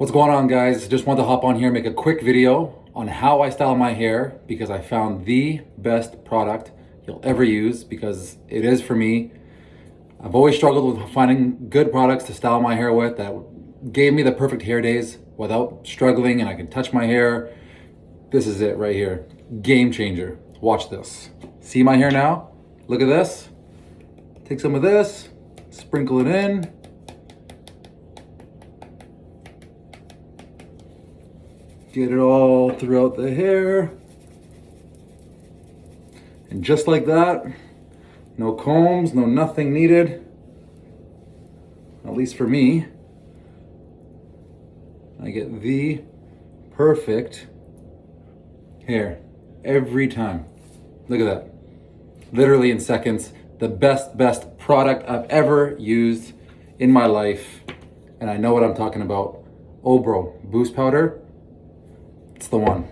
What's going on, guys? Just want to hop on here and make a quick video on how I style my hair because I found the best product you'll ever use because it is for me. I've always struggled with finding good products to style my hair with that gave me the perfect hair days without struggling, and I can touch my hair. This is it right here. Game changer. Watch this. See my hair now? Look at this. Take some of this, sprinkle it in. Get it all throughout the hair. And just like that, no combs, no nothing needed. At least for me. I get the perfect hair every time. Look at that. Literally in seconds. The best product I've ever used in my life. And I know what I'm talking about. Obro Boost Powder. It's the one.